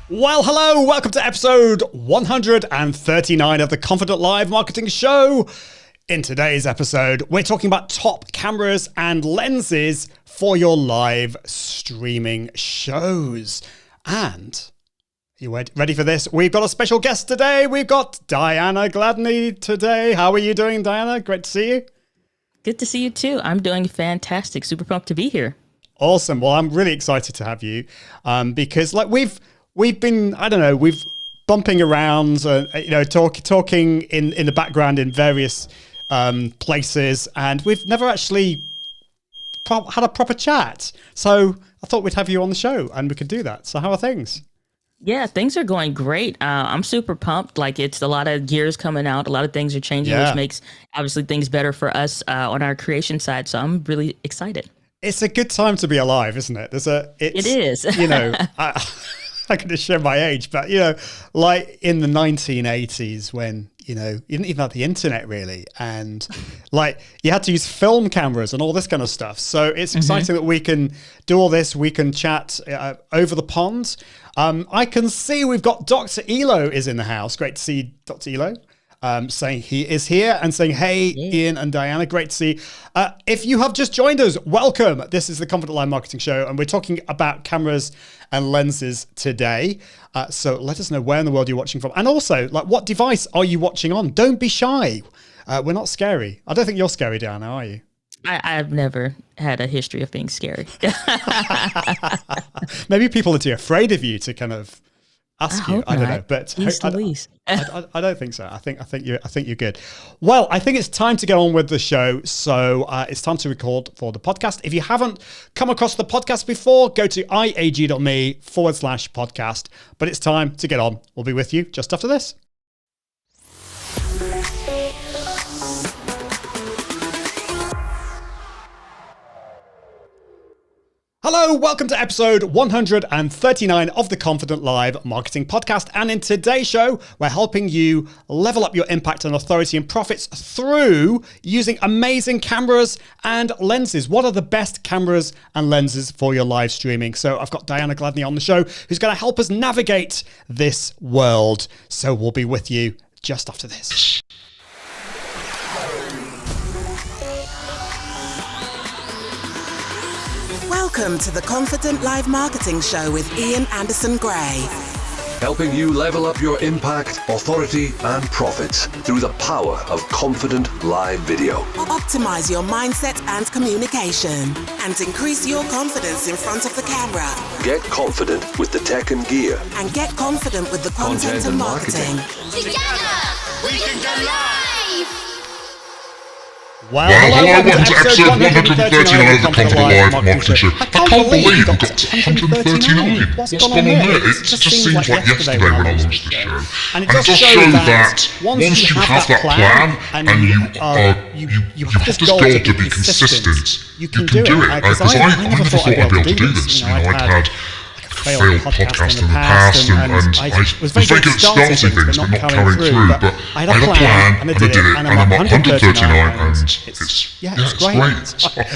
Well, hello, welcome to episode 139 of the Confident Live Marketing Show. In today's episode, we're talking about top cameras and lenses for your live streaming shows. And, you ready for this? We've got a special guest today. We've got Diana Gladney today. How are you doing, Diana? Great to see you. Good to see you too. I'm doing fantastic. Super pumped to be here. Awesome. Well, I'm really excited to have you because like we've been, I don't know, we've bumping around, talking in the background in various places, and we've never actually had a proper chat. So I thought we'd have you on the show and we could do that. So how are things? Yeah, things are going great. I'm super pumped. Like, it's a lot of gears coming out. A lot of things are changing, which makes obviously things better for us on our creation side. So I'm really excited. It's a good time to be alive, isn't it? It is. You know, I can just share my age, but, you know, like in the 1980s when, you know, you didn't even have the internet really. And like you had to use film cameras and all this kind of stuff. So it's exciting that we can do all this. We can chat over the pond. I can see we've got Dr. Elo is in the house. Great to see Dr. Elo. Saying he is here and saying, hey, Ian and Diana, great to see. If you have just joined us, welcome. This is the Confident Live Marketing Show, and we're talking about cameras and lenses today. So let us know where in the world you're watching from. And also, like, what device are you watching on? Don't be shy. we're not scary. I don't think you're scary, Diana, are you? I've never had a history of being scary. Maybe people are too afraid of you to kind of ask you. I don't know, but I don't think so. I think you're good. Well, I think it's time to get on with the show. So it's time to record for the podcast. If you haven't come across the podcast before, go to iag.me/podcast. But it's time to get on. We'll be with you just after this. Hello, welcome to episode 139 of the Confident Live Marketing Podcast. And in today's show, we're helping you level up your impact and authority and profits through using amazing cameras and lenses. What are the best cameras and lenses for your live streaming? So I've got Diana Gladney on the show who's going to help us navigate this world. So we'll be with you just after this. Welcome to the Confident Live Marketing Show with Ian Anderson Gray. Helping you level up your impact, authority, and profits through the power of confident live video. Optimize your mindset and communication and increase your confidence in front of the camera. Get confident with the tech and gear. And get confident with the content and marketing. Together, we can go live! Well, hello, welcome to episode 139 of the Confident Live Marketing Show. I can't believe we got to 139. What's going on there? It just seems like yesterday when I launched the show. And it does show that once you have that plan and you have this goal to be consistent, you can do it. Because I never thought I'd be able to do this. You know, I'd had failed podcast in the past, and I was very good at starting things, but not carrying through. But I had a plan, and I did it, and I'm at 139, and it's great.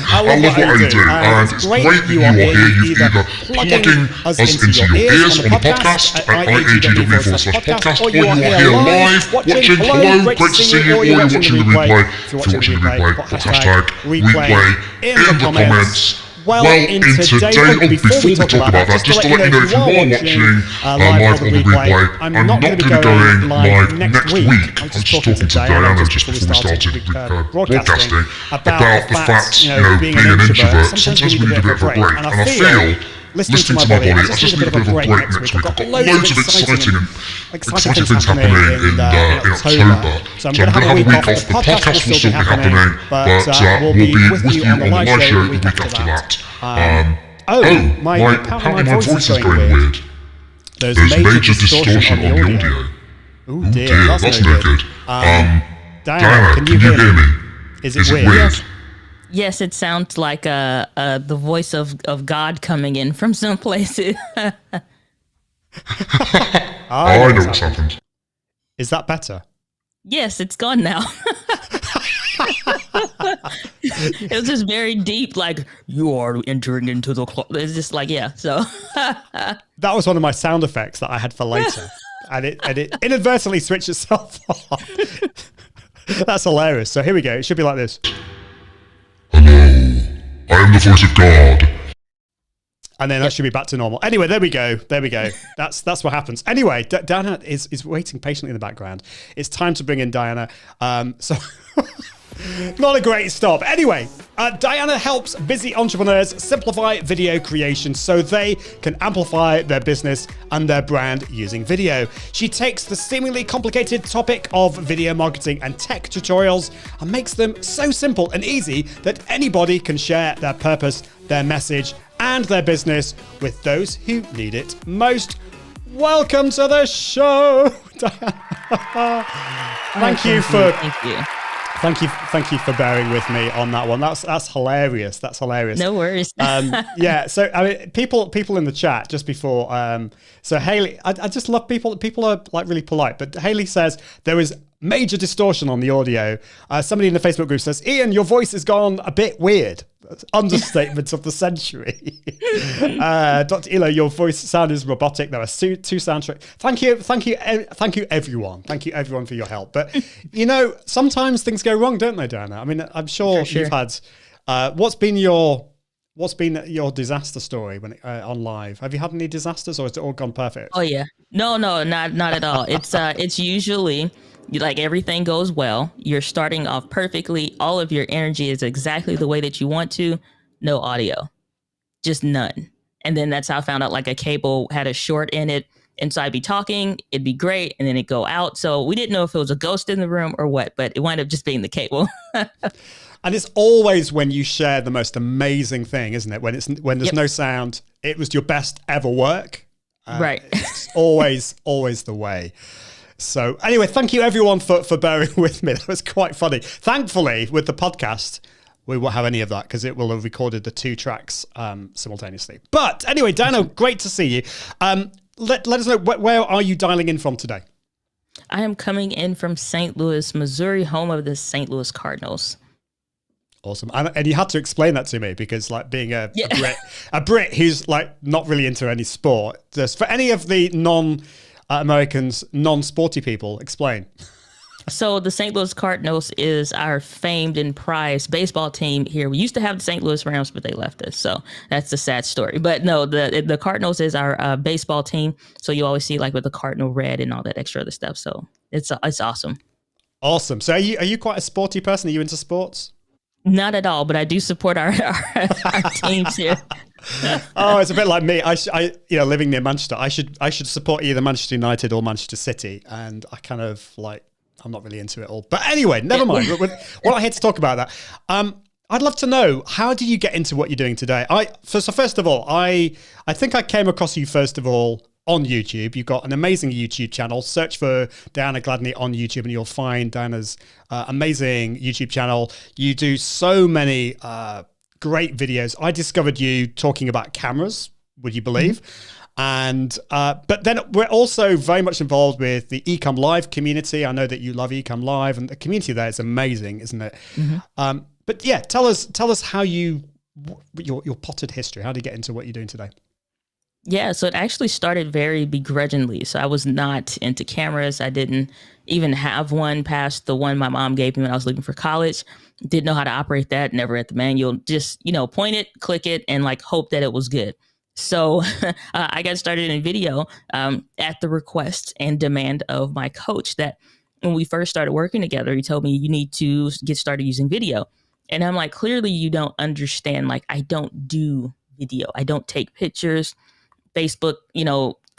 I love what I do, and it's great that you are here. You've either plugging us into your ears on the podcast at iag.me/podcast, or you are here live watching. Hello, great to see you, or you're watching the replay. If you're watching the replay, put hashtag replay in the comments. Well, in today, before we talk about that, just to let you know, if you are watching live on the replay, I'm not going to be going live next week. I was just talking to Diana just before we started broadcasting about the fact, being an introvert, sometimes we need a bit of a break. And I feel, listening to my body, I just need a bit of a break next week. I've got loads of exciting things happening in October. So I'm going to have a week off. The podcast will still be happening, but we'll be with you on the live show the week after that. Apparently my voice is going weird. There's major distortion on the audio. Oh dear, that's no good. Diana, can you hear me? Is it weird? Yes, it sounds like the voice of God coming in from some places. I know what's happened. Is that better? Yes, it's gone now. It was just very deep, like, you are entering into the clock. It's just like, yeah, so. That was one of my sound effects that I had for later. and it inadvertently switched itself off. That's hilarious. So here we go. It should be like this. Hello, I am the voice of God. And then that should be back to normal. Anyway, there we go. That's what happens. Anyway, Diana is waiting patiently in the background. It's time to bring in Diana. So not a great stop. Anyway, Diana helps busy entrepreneurs simplify video creation so they can amplify their business and their brand using video. She takes the seemingly complicated topic of video marketing and tech tutorials and makes them so simple and easy that anybody can share their purpose, their message, and their business with those who need it most. Welcome to the show, Diana. Thank you for bearing with me on that one. That's hilarious. No worries. Yeah. So I mean, people in the chat just before. So Haley, I just love people. People are like really polite, but Haley says there is major distortion on the audio. Somebody in the Facebook group says, Ian, your voice has gone a bit weird. Understatement of the century. Dr. Elo, your voice sound is robotic. There are two soundtracks. Thank you, everyone. Thank you, everyone, for your help. But sometimes things go wrong, don't they, Diana? I mean, I'm sure you've had. What's been your disaster story when on live? Have you had any disasters, or has it all gone perfect? Oh yeah, no, not at all. It's usually like everything goes well. You're starting off perfectly. All of your energy is exactly the way that you want to. No audio, just none. And then that's how I found out like a cable had a short in it. And so I'd be talking, it'd be great, and then it'd go out. So we didn't know if it was a ghost in the room or what, but it wound up just being the cable. And it's always when you share the most amazing thing, isn't it? When there's no sound, it was your best ever work. Right. It's always the way. So anyway, thank you everyone for bearing with me. That was quite funny. Thankfully, with the podcast, we won't have any of that because it will have recorded the 2 tracks simultaneously. But anyway, Diana, great to see you. Let us know, where are you dialing in from today? I am coming in from St. Louis, Missouri, home of the St. Louis Cardinals. Awesome. And you had to explain that to me because like being a Brit who's like not really into any sport, just for any of the non-Americans, non-sporty people, explain. So the St. Louis Cardinals is our famed and prized baseball team here. We used to have the St. Louis Rams, but they left us. So that's the sad story. But no, the Cardinals is our baseball team. So you always see like with the Cardinal red and all that extra other stuff. So it's awesome. Awesome. So are you quite a sporty person? Are you into sports? Not at all, but I do support our teams here. Oh, it's a bit like me. I living near Manchester, I should support either Manchester United or Manchester City, and I kind of like I'm not really into it all. But anyway, never mind. We're not here to talk about that. I'd love to know, how did you get into what you're doing today? First of all, I think I came across you first of all on YouTube. You've got an amazing YouTube channel. Search for Diana Gladney on YouTube and you'll find Diana's amazing YouTube channel. You do so many great videos. I discovered you talking about cameras, would you believe? And but then we're also very much involved with the Ecamm Live community. I know that you love Ecamm Live, and the community there is amazing, isn't it? But yeah, tell us how your potted history. How did you get into what you're doing today? Yeah, so it actually started very begrudgingly. So I was not into cameras. I didn't even have one past the one my mom gave me when I was leaving for college. Didn't know how to operate that, never read the manual. Just, point it, click it, and like hope that it was good. So I got started in video at the request and demand of my coach that when we first started working together, he told me you need to get started using video. And I'm like, clearly you don't understand. Like, I don't do video. I don't take pictures. Facebook,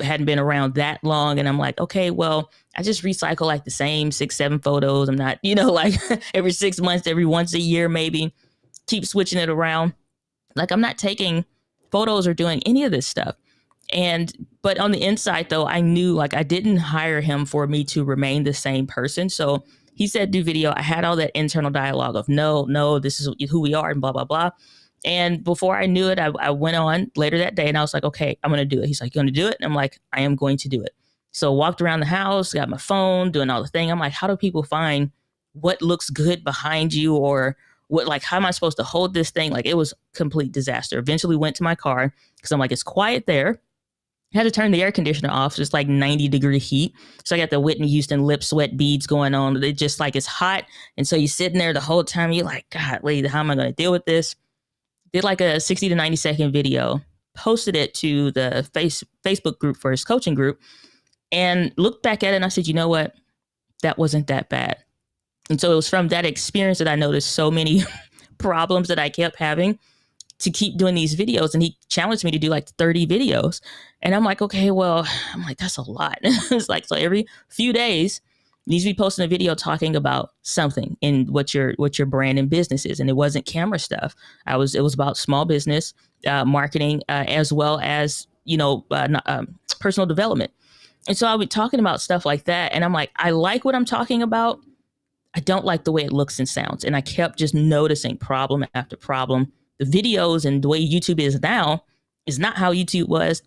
hadn't been around that long. And I'm like, okay, well, I just recycle like the same 6-7 photos. I'm not, like every 6 months, every once a year, maybe keep switching it around. Like I'm not taking photos or doing any of this stuff. But on the inside though, I knew like I didn't hire him for me to remain the same person. So he said, do video. I had all that internal dialogue of no, this is who we are and blah, blah, blah. And before I knew it, I went on later that day and I was like, okay, I'm going to do it. He's like, you going to do it? And I'm like, I am going to do it. So walked around the house, got my phone, doing all the thing. I'm like, how do people find what looks good behind you, or what, like, how am I supposed to hold this thing? Like, it was complete disaster. Eventually went to my car because I'm like, it's quiet there. Had to turn the air conditioner off. It's like 90-degree heat. So I got the Whitney Houston lip sweat beads going on. It just like, it's hot. And so you're sitting there the whole time. You're like, God, Lee, how am I going to deal with this? Did like a 60 to 90 second video, posted it to the Facebook group for his coaching group, and looked back at it and I said, you know what? That wasn't that bad. And so it was from that experience that I noticed so many problems that I kept having to keep doing these videos. And he challenged me to do like 30 videos. And I'm like, okay, well, that's a lot. It's like, so every few days, you need to be posting a video talking about something in what your brand and business is. And it wasn't camera stuff. It was about small business, marketing, as well as, personal development. And so I'll be talking about stuff like that. And I'm like, I like what I'm talking about. I don't like the way it looks and sounds. And I kept just noticing problem after problem. The videos and the way YouTube is now is not how YouTube was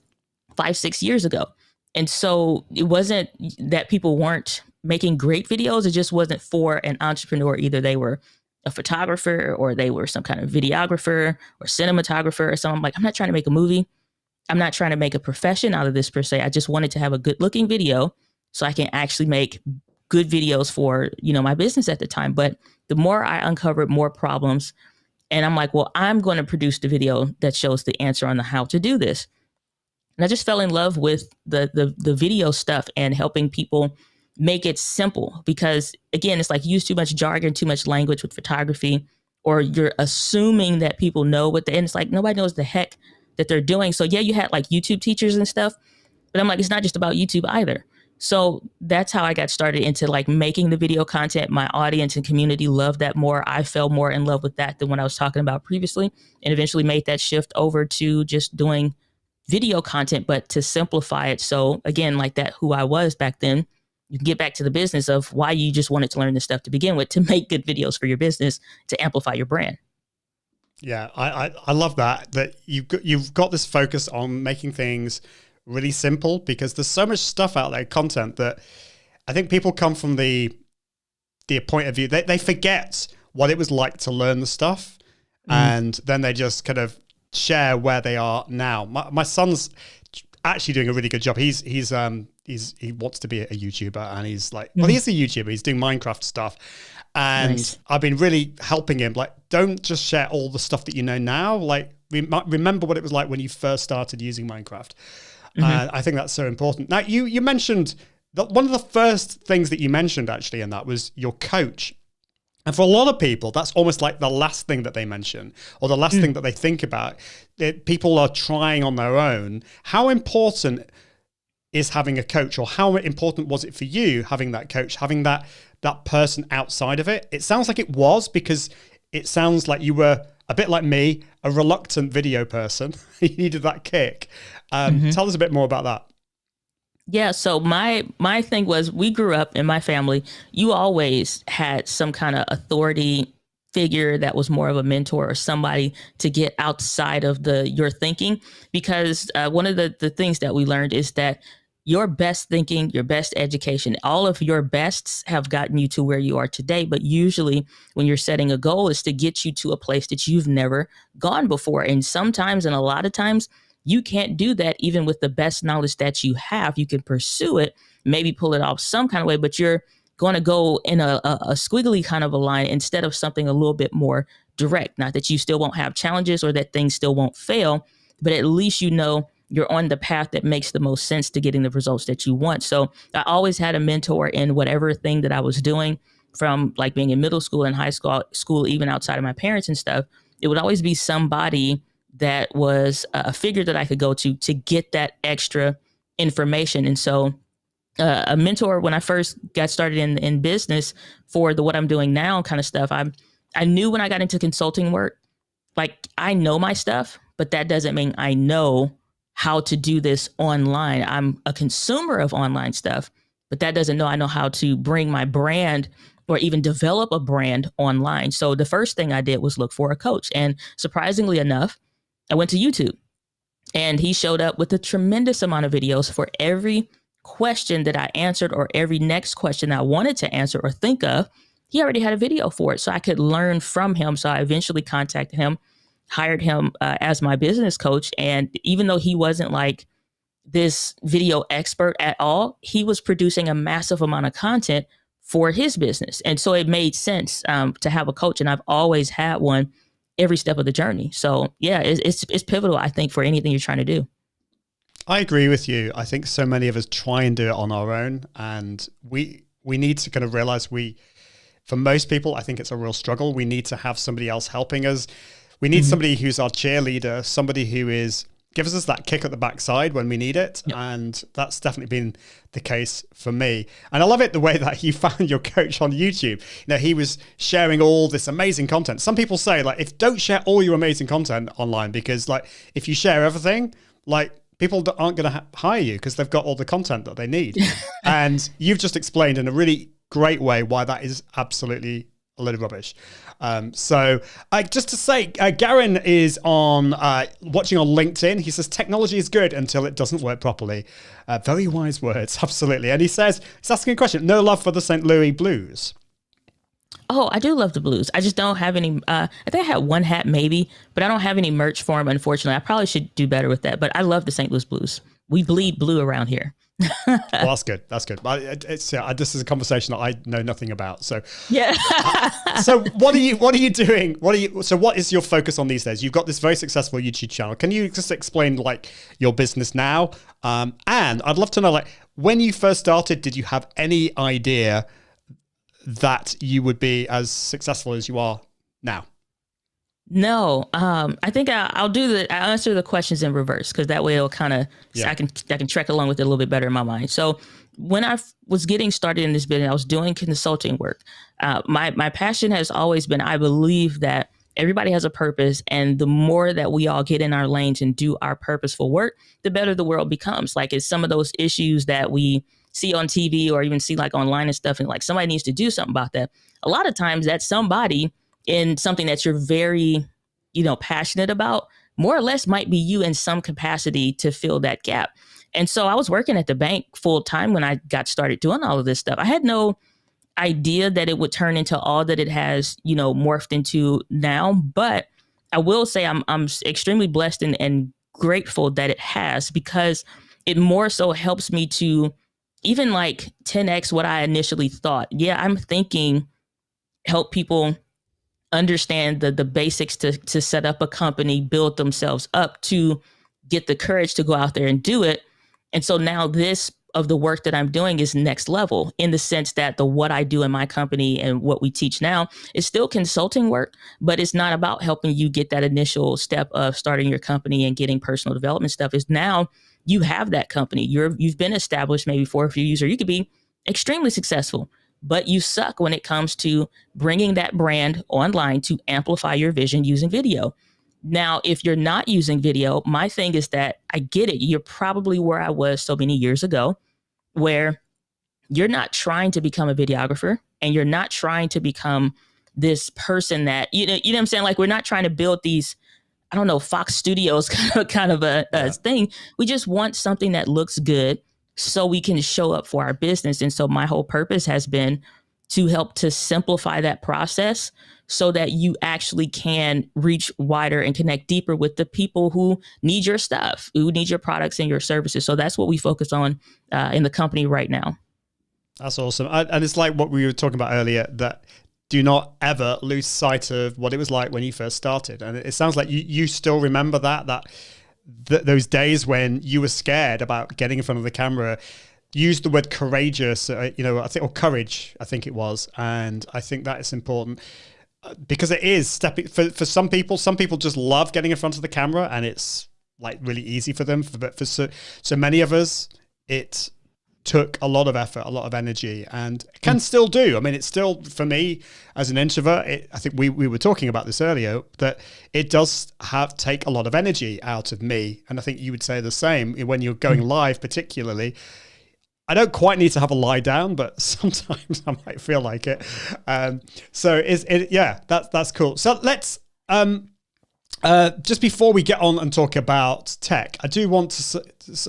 5-6 years ago. And so it wasn't that people weren't making great videos. It just wasn't for an entrepreneur. Either they were a photographer or they were some kind of videographer or cinematographer or something. I'm like, I'm not trying to make a movie. I'm not trying to make a profession out of this per se. I just wanted to have a good looking video so I can actually make good videos for, my business at the time. But the more I uncovered more problems, and I'm like, well, I'm going to produce the video that shows the answer on the how to do this. And I just fell in love with the video stuff and helping people make it simple, because again, it's like use too much jargon, too much language with photography, or you're assuming that people know what and it's like nobody knows the heck that they're doing. So yeah, you had like YouTube teachers and stuff, but I'm like, it's not just about YouTube either. So that's how I got started into like making the video content. My audience and community loved that more. I fell more in love with that than what I was talking about previously, and eventually made that shift over to just doing video content, but to simplify it. So again, like that, who I was back then, you can get back to the business of why you just wanted to learn this stuff to begin with, to make good videos for your business, to amplify your brand. Yeah, I love that you've got this focus on making things really simple, because there's so much stuff out there, content, that I think people come from the point of view, they forget what it was like to learn the stuff, and then they just kind of share where they are now. My son's actually doing a really good job. He wants to be a YouTuber, and he's like, well, he's a YouTuber. He's doing Minecraft stuff. And nice. I've been really helping him. Like, don't just share all the stuff that you know now. Like, remember what it was like when you first started using Minecraft. I think that's so important. Now, you mentioned that one of the first things that you mentioned actually in that was your coach. And for a lot of people, that's almost like the last thing that they mention, or the last thing that they think about. People are trying on their own. How important is having a coach, or how important was it for you having that coach, having that person outside of it? It sounds like it was, because it sounds like you were a bit like me, a reluctant video person. You needed that kick. Tell us a bit more about that. Yeah, so my thing was, we grew up in my family, you always had some kind of authority figure that was more of a mentor or somebody to get outside of your thinking, because one of the things that we learned is that your best thinking, your best education, all of your bests have gotten you to where you are today. But usually when you're setting a goal, is to get you to a place that you've never gone before. And sometimes, and a lot of times, you can't do that even with the best knowledge that you have. You can pursue it, maybe pull it off some kind of way, but you're going to go in a squiggly kind of a line instead of something a little bit more direct. Not that you still won't have challenges or that things still won't fail, but at least you know you're on the path that makes the most sense to getting the results that you want. So I always had a mentor in whatever thing that I was doing, from like being in middle school and high school, even outside of my parents and stuff. It would always be somebody that was a figure that I could go to get that extra information. And so a mentor, when I first got started in business for what I'm doing now kind of stuff, I knew when I got into consulting work, like I know my stuff, but that doesn't mean I know how to do this online. I'm a consumer of online stuff, but that doesn't know I know how to bring my brand or even develop a brand online. So the first thing I did was look for a coach. And surprisingly enough, I went to YouTube, and he showed up with a tremendous amount of videos for every question that I answered, or every next question I wanted to answer or think of. He already had a video for it, so I could learn from him. So I eventually contacted him, hired him as my business coach. And even though he wasn't like this video expert at all, he was producing a massive amount of content for his business. And so it made sense to have a coach. And I've always had one every step of the journey. So yeah, it's pivotal, I think, for anything you're trying to do. I agree with you. I think so many of us try and do it on our own, and we need to kind of realize for most people, I think it's a real struggle. We need to have somebody else helping us. We need somebody who's our cheerleader, somebody who gives us that kick at the backside when we need it. Yep. And that's definitely been the case for me. And I love it the way that you found your coach on YouTube. You know, he was sharing all this amazing content. Some people say, like, don't share all your amazing content online, because like if you share everything, like people aren't going to hire you because they've got all the content that they need. And you've just explained in a really great way why that is absolutely a load of rubbish. So just to say, Garen is watching on LinkedIn. He says, technology is good until it doesn't work properly. Very wise words, absolutely. And he's asking a question, no love for the St. Louis Blues? Oh, I do love the Blues. I just don't have any, I think I had one hat maybe, but I don't have any merch for them, unfortunately. I probably should do better with that, but I love the St. Louis Blues. We bleed blue around here. Well, that's good. That's good. This is a conversation that I know nothing about. So yeah. So what are you doing? What is your focus on these days? You've got this very successful YouTube channel. Can you just explain like your business now? And I'd love to know, like, when you first started, did you have any idea that you would be as successful as you are now? No, I think I'll answer the questions in reverse, because that way it'll kind of, I can trek along with it a little bit better in my mind. So when I was getting started in this business, I was doing consulting work. My passion has always been, I believe that everybody has a purpose, and the more that we all get in our lanes and do our purposeful work, the better the world becomes. Like, it's some of those issues that we see on TV or even see like online and stuff, and like somebody needs to do something about that. A lot of times that somebody in something that you're very, passionate about, more or less might be you in some capacity to fill that gap. And so I was working at the bank full time when I got started doing all of this stuff. I had no idea that it would turn into all that it has, morphed into now. But I will say I'm extremely blessed and grateful that it has, because it more so helps me to even like 10x what I initially thought. Yeah, I'm thinking help people understand the basics to set up a company, build themselves up, to get the courage to go out there and do it. And so now this of the work that I'm doing is next level, in the sense that what I do in my company and what we teach now is still consulting work, but it's not about helping you get that initial step of starting your company and getting personal development stuff. Is now you have that company, you've been established maybe for a few years, or you could be extremely successful, but you suck when it comes to bringing that brand online to amplify your vision using video. Now, if you're not using video, my thing is that I get it. You're probably where I was so many years ago, where you're not trying to become a videographer and you're not trying to become this person that, you know what I'm saying? Like, we're not trying to build these, I don't know, Fox Studios kind of a thing. We just want something that looks good so we can show up for our business. And so my whole purpose has been to help to simplify that process so that you actually can reach wider and connect deeper with the people who need your stuff, who need your products and your services. So that's what we focus on in the company right now. That's awesome. And it's like what we were talking about earlier, that do not ever lose sight of what it was like when you first started. And it sounds like you still remember those days when you were scared about getting in front of the camera. Use the word courageous, I think, or courage, I think it was. And I think that is important, because it is stepping for some people. Some people just love getting in front of the camera and it's like really easy for them. But for so many of us, it took a lot of effort, a lot of energy, and can still do. I mean, it's still, for me as an introvert, I think we were talking about this earlier, that it does take a lot of energy out of me. And I think you would say the same when you're going live, particularly. I don't quite need to have a lie down, but sometimes I might feel like it. That's cool. So let's, just before we get on and talk about tech, I do want to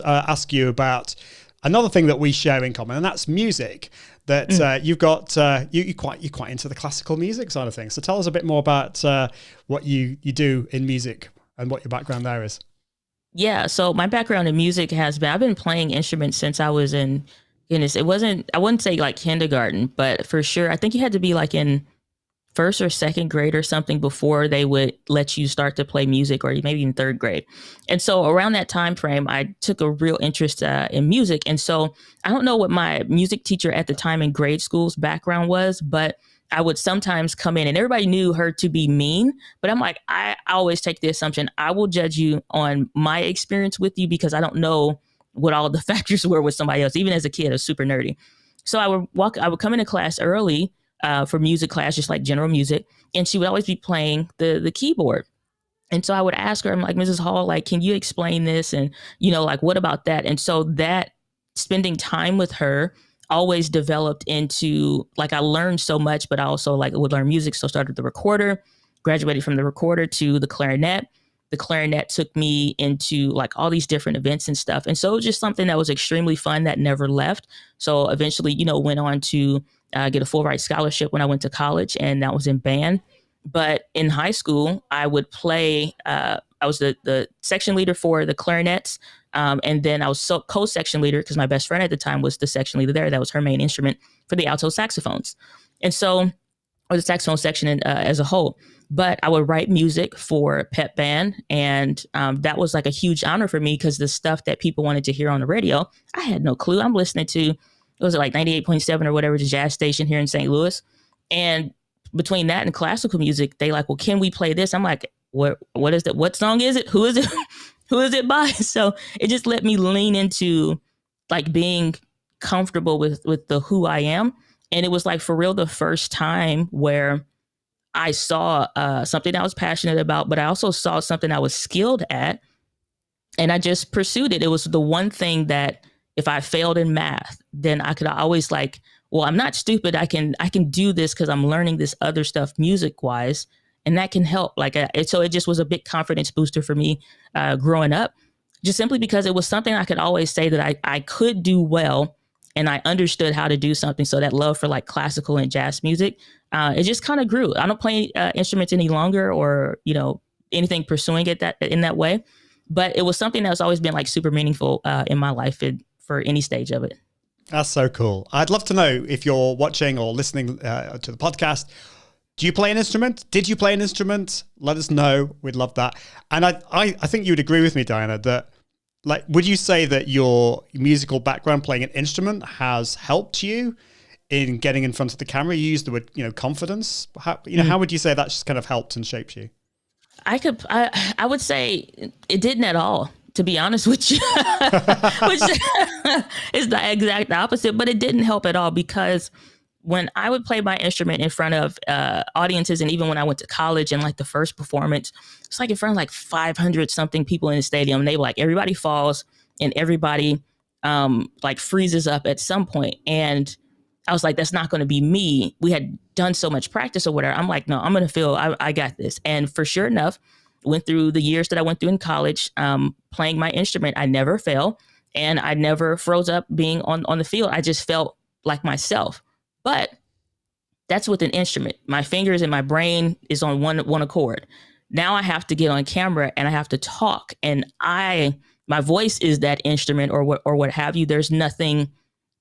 ask you about another thing that we share in common, and that's music. That you've got, you're quite into the classical music side of things. So tell us a bit more about what you do in music and what your background there is. Yeah, so my background in music has been, I've been playing instruments since I was I wouldn't say like kindergarten, but for sure, I think you had to be like in first or second grade or something before they would let you start to play music, or maybe even third grade. And so around that time frame, I took a real interest in music. And so I don't know what my music teacher at the time in grade school's background was, but I would sometimes come in and everybody knew her to be mean, but I'm like, I always take the assumption I will judge you on my experience with you, because I don't know what all the factors were with somebody else. Even as a kid, I was super nerdy. So I would come into class early for music class, just like general music. And she would always be playing the keyboard. And so I would ask her, I'm like, Mrs. Hall, like, can you explain this? And, like, what about that? And so that spending time with her always developed into, like, I learned so much, but I also would learn music. So started the recorder, graduated from the recorder to the clarinet. The clarinet took me into like all these different events and stuff. And so it was just something that was extremely fun that never left. So eventually, went on to get a Fulbright scholarship when I went to college, and that was in band. But in high school, I would play, I was the section leader for the clarinets. And then I was co-section leader, because my best friend at the time was the section leader there. That was her main instrument, for the alto saxophones. And so or the saxophone section as a whole. But I would write music for pep band. And that was like a huge honor for me because the stuff that people wanted to hear on the radio, I had no clue. I'm listening to, was it like 98.7 or whatever, the jazz station here in St. Louis. And between that and classical music, they like, well, can we play this? I'm like, what is that? What song is it? Who is it? Who is it by? So it just let me lean into like being comfortable with the who I am. And it was like for real the first time where I saw something I was passionate about, but I also saw something I was skilled at, and I just pursued it. It was the one thing that if I failed in math, then I could always like, well, I'm not stupid. I can do this because I'm learning this other stuff music wise, and that can help. Like, so it just was a big confidence booster for me growing up, just simply because it was something I could always say that I could do well. And I understood how to do something. So that love for like classical and jazz music, it just kind of grew. I don't play instruments any longer or, anything pursuing it in that way. But it was something that's always been like super meaningful in my life for any stage of it. That's so cool. I'd love to know if you're watching or listening to the podcast, do you play an instrument? Did you play an instrument? Let us know. We'd love that. And I think you would agree with me, Diana, that like, would you say that your musical background playing an instrument has helped you in getting in front of the camera? You used the word, confidence. How would you say that just kind of helped and shaped you? I would say it didn't at all, to be honest with you, which is the exact opposite, but it didn't help at all because when I would play my instrument in front of audiences, and even when I went to college and like the first performance, it's like in front of like 500 something people in the stadium, and they were like, everybody falls and everybody like freezes up at some point. And I was like, that's not going to be me. We had done so much practice or whatever. I'm like, no, I'm going to feel I got this. And for sure enough, went through the years that I went through in college, playing my instrument. I never fell and I never froze up being on the field. I just felt like myself. But that's with an instrument. My fingers and my brain is on one accord. Now I have to get on camera and I have to talk, and my voice is that instrument or what have you. There's nothing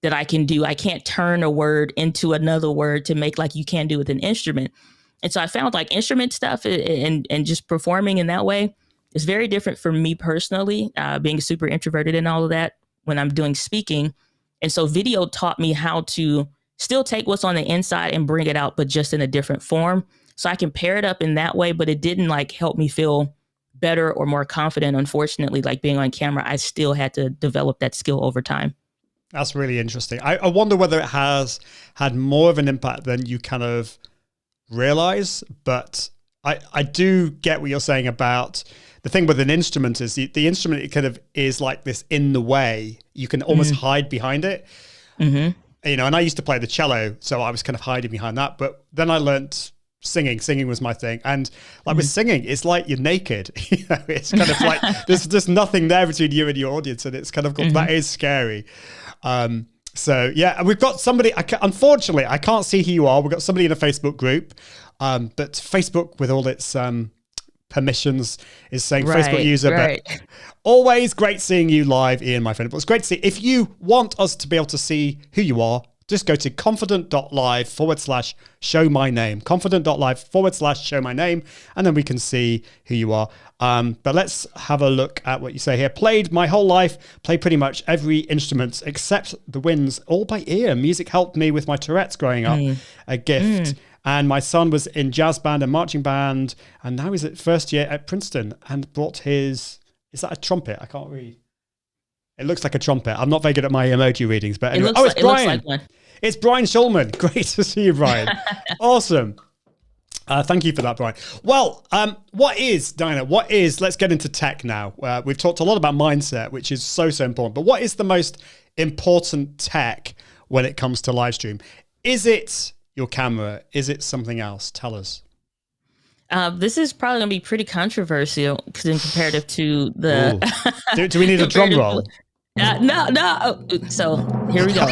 that I can do. I can't turn a word into another word to make like you can do with an instrument. And so I found like instrument stuff and just performing in that way is very different for me personally, being super introverted and all of that when I'm doing speaking. And so video taught me how to still take what's on the inside and bring it out, but just in a different form. So I can pair it up in that way, but it didn't like help me feel better or more confident. Unfortunately, like being on camera, I still had to develop that skill over time. That's really interesting. I wonder whether it has had more of an impact than you kind of realize, but I do get what you're saying about the thing with an instrument is the instrument, it kind of is like this in the way. You can almost hide behind it. Mm-hmm. And I used to play the cello, so I was kind of hiding behind that. But then I learned singing. Singing was my thing. And like with singing, it's like you're naked. It's kind of like there's just nothing there between you and your audience. And it's kind of, that is scary. So yeah, we've got somebody, unfortunately, I can't see who you are. We've got somebody in a Facebook group. But Facebook with all its permissions is saying Facebook user, but always great seeing you live, Ian, my friend. But it's great to see. If you want us to be able to see who you are, just go to confident.live/show my name, confident.live/show my name, and then we can see who you are. But let's have a look at what you say here. Played my whole life, played pretty much every instrument except the winds, all by ear. Music helped me with my Tourette's growing up, a gift. And my son was in jazz band and marching band, and now he's at first year at Princeton and brought his, is that a trumpet? I can't read. It looks like a trumpet. I'm not very good at my emoji readings, but anyway. It's Brian. It looks like one. It's Brian Schulman. Great to see you, Brian. Awesome. Thank you for that, Brian. Well, Diana, let's get into tech now. We've talked a lot about mindset, which is so important, but what is the most important tech when it comes to live stream? Is it your camera? Is it something else? Tell us. This is probably going to be pretty controversial because in comparative to the... Do we need a drum roll? No. So here we go.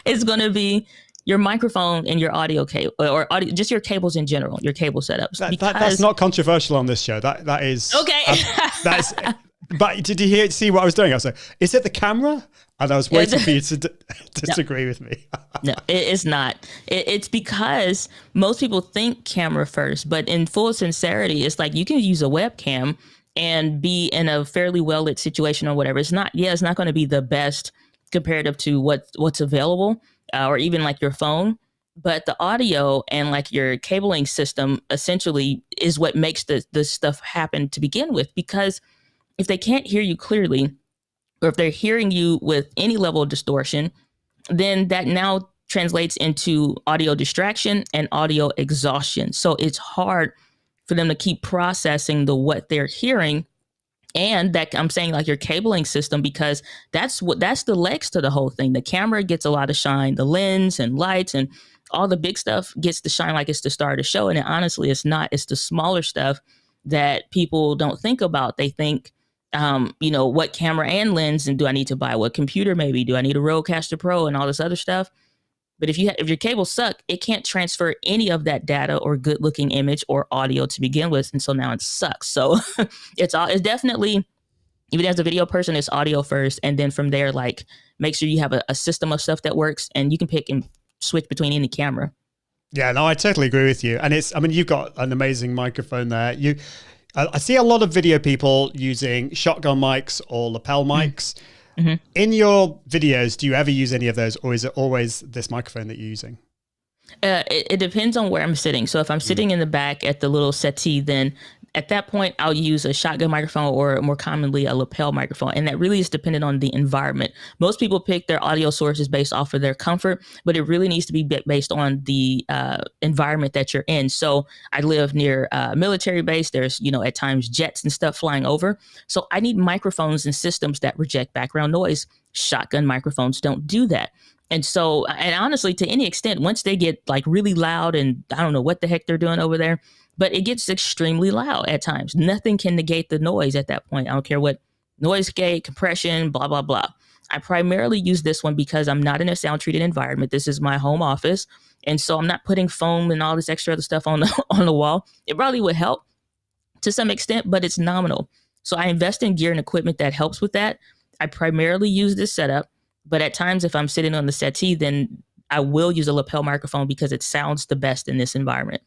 It's going to be your microphone and your audio cable, or audio, just your cables in general, your cable setups. That's not controversial on this show. That is... Okay. But did you see what I was doing? I was like, is it the camera? And I was waiting for you to disagree with me. No, it's not. It's because most people think camera first, but in full sincerity, it's like you can use a webcam and be in a fairly well-lit situation or whatever. It's not going to be the best comparative to what's available or even like your phone. But the audio and like your cabling system essentially is what makes the stuff happen to begin with. Because if they can't hear you clearly, or if they're hearing you with any level of distortion, then that now translates into audio distraction and audio exhaustion. So it's hard for them to keep processing what they're hearing. And that I'm saying like your cabling system, because that's the legs to the whole thing. The camera gets a lot of shine, the lens and lights and all the big stuff gets to shine like it's the star of the show. And honestly, it's not. It's the smaller stuff that people don't think about. They think, what camera and lens, and do I need to buy what computer? Maybe do I need a Rodecaster Pro and all this other stuff? But if your cables suck, it can't transfer any of that data or good looking image or audio to begin with. And so now it sucks. So it's definitely, even as a video person, it's audio first. And then from there, like make sure you have a system of stuff that works and you can pick and switch between any camera. Yeah, no, I totally agree with you. And you've got an amazing microphone there. I see a lot of video people using shotgun mics or lapel mics. Mm-hmm. In your videos, do you ever use any of those, or is it always this microphone that you're using? It depends on where I'm sitting. So if I'm sitting in the back at the little settee, then at that point, I'll use a shotgun microphone or more commonly a lapel microphone. And that really is dependent on the environment. Most people pick their audio sources based off of their comfort, but it really needs to be based on the environment that you're in. So I live near a military base. There's, at times jets and stuff flying over. So I need microphones and systems that reject background noise. Shotgun microphones don't do that. And so, and honestly, to any extent, once they get like really loud and I don't know what the heck they're doing over there, but it gets extremely loud at times. Nothing can negate the noise at that point. I don't care what noise gate, compression, blah, blah, blah. I primarily use this one because I'm not in a sound treated environment. This is my home office. And so I'm not putting foam and all this extra other stuff on the wall. It probably would help to some extent, but it's nominal. So I invest in gear and equipment that helps with that. I primarily use this setup, but at times if I'm sitting on the settee, then I will use a lapel microphone because it sounds the best in this environment.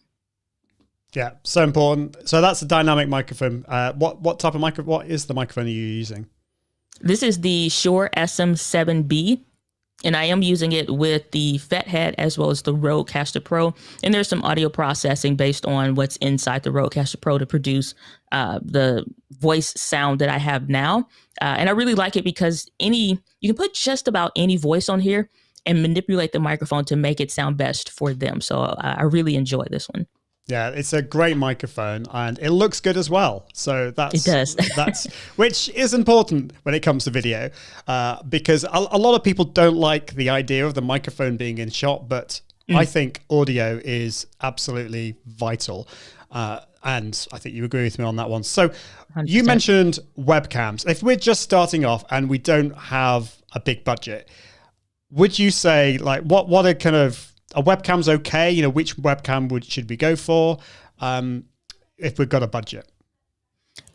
Yeah, so important. So that's a dynamic microphone. What type of microphone? What is the microphone you're using? This is the Shure SM7B, and I am using it with the Fathead as well as the Rodecaster Pro. And there's some audio processing based on what's inside the Rodecaster Pro to produce the voice sound that I have now. And I really like it because you can put just about any voice on here and manipulate the microphone to make it sound best for them. So I really enjoy this one. Yeah, it's a great microphone and it looks good as well. So it does. Which is important when it comes to video, because a lot of people don't like the idea of the microphone being in shot, but I think audio is absolutely vital. And I think you agree with me on that one. So 100%. You mentioned webcams. If we're just starting off and we don't have a big budget, would you say like what are kind of a webcam's okay? Which webcam should we go for if we've got a budget?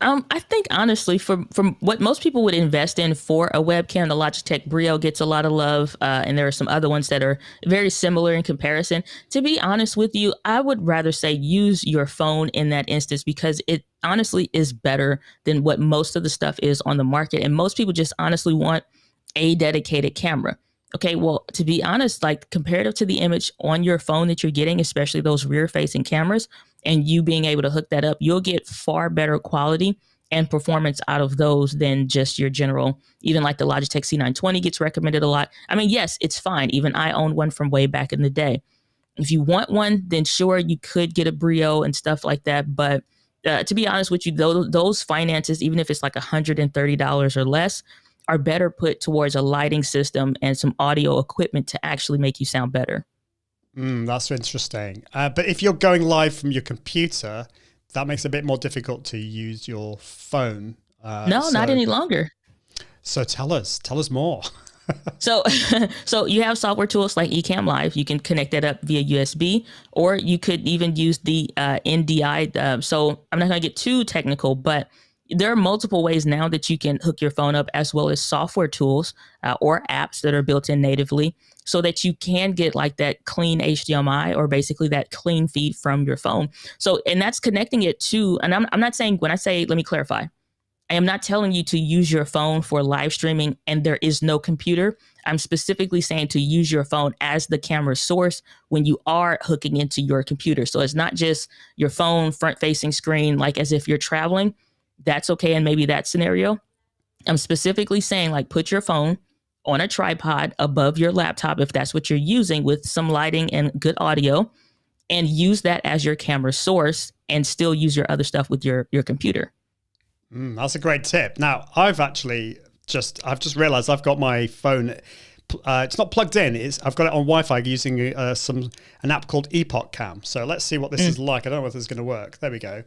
I think honestly, from what most people would invest in for a webcam, the Logitech Brio gets a lot of love, and there are some other ones that are very similar in comparison. To be honest with you, I would rather say use your phone in that instance because it honestly is better than what most of the stuff is on the market, and most people just honestly want a dedicated camera. Okay, well, to be honest, like comparative to the image on your phone that you're getting, especially those rear-facing cameras, and you being able to hook that up, you'll get far better quality and performance out of those than just your general, even like the Logitech C920 gets recommended a lot. I mean, yes, it's fine. Even I owned one from way back in the day. If you want one, then sure, you could get a Brio and stuff like that. But to be honest with you, those finances, even if it's like $130 or less, are better put towards a lighting system and some audio equipment to actually make you sound better. That's interesting. But if you're going live from your computer, that makes it a bit more difficult to use your phone. No, not any longer. So tell us more. So you have software tools like Ecamm Live. You can connect that up via USB, or you could even use the NDI. So I'm not going to get too technical, but there are multiple ways now that you can hook your phone up, as well as software tools or apps that are built in natively, so that you can get like that clean HDMI, or basically that clean feed from your phone. So, and that's connecting it to, and I'm not saying, when I say, let me clarify, I am not telling you to use your phone for live streaming and there is no computer. I'm specifically saying to use your phone as the camera source when you are hooking into your computer. So it's not just your phone front facing screen, like as if you're traveling. That's okay in maybe that scenario. I'm specifically saying, like, put your phone on a tripod above your laptop, if that's what you're using, with some lighting and good audio, and use that as your camera source and still use your other stuff with your computer. That's a great tip. Now, I've just realized I've got my phone. It's not plugged in. I've got it on Wi-Fi using an app called Epoch Cam. So let's see what this is like. I don't know if it's going to work. There we go.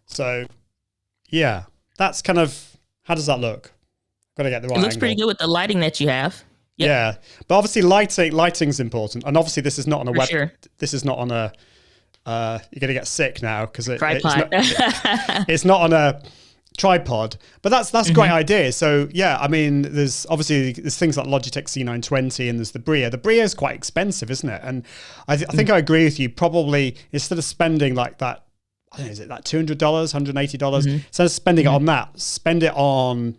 So yeah, that's kind of, how does that look? Got to get the right It looks angle. pretty good with the lighting that you have. Yep. Yeah, but obviously lighting's important, and obviously this is not on a Sure. This is not on a. You're gonna get sick now because Tripod. it's not on a tripod. But that's a great idea. So yeah, I mean, there's things like Logitech C920, and there's the Bria. The Bria is quite expensive, isn't it? And I think I agree with you. Probably instead of spending like that, I don't know, is it like $200, $180? Instead of spending it on that, spend it on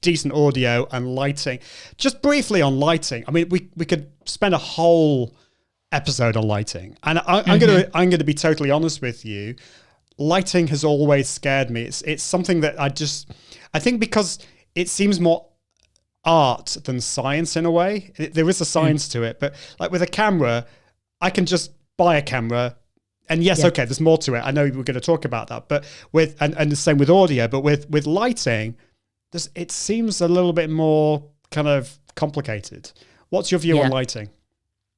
decent audio and lighting. Just briefly on lighting. I mean, we could spend a whole episode on lighting. And I'm gonna be totally honest with you. Lighting has always scared me. It's something that I think because it seems more art than science in a way. There is a science to it, but like with a camera, I can just buy a camera. And yes, okay, there's more to it. I know we're going to talk about that, but and the same with audio, but with lighting, it seems a little bit more kind of complicated. What's your view on lighting?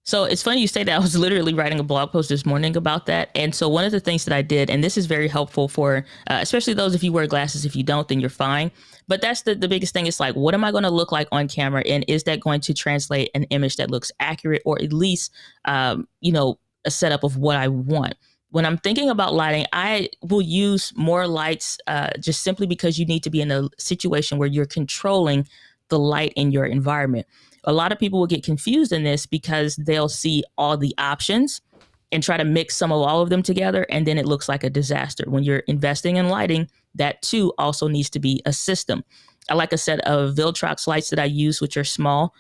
So it's funny you say that. I was literally writing a blog post this morning about that. And so one of the things that I did, and this is very helpful for, especially those if you wear glasses. If you don't, then you're fine. But that's the biggest thing. It's like, what am I going to look like on camera? And is that going to translate an image that looks accurate, or at least, a setup of what I want? When I'm thinking about lighting, I will use more lights just simply because you need to be in a situation where you're controlling the light in your environment. A lot of people will get confused in this because they'll see all the options and try to mix some of all of them together, and then it looks like a disaster. When you're investing in lighting, that too also needs to be a system. I like a set of Viltrox lights that I use, which are small.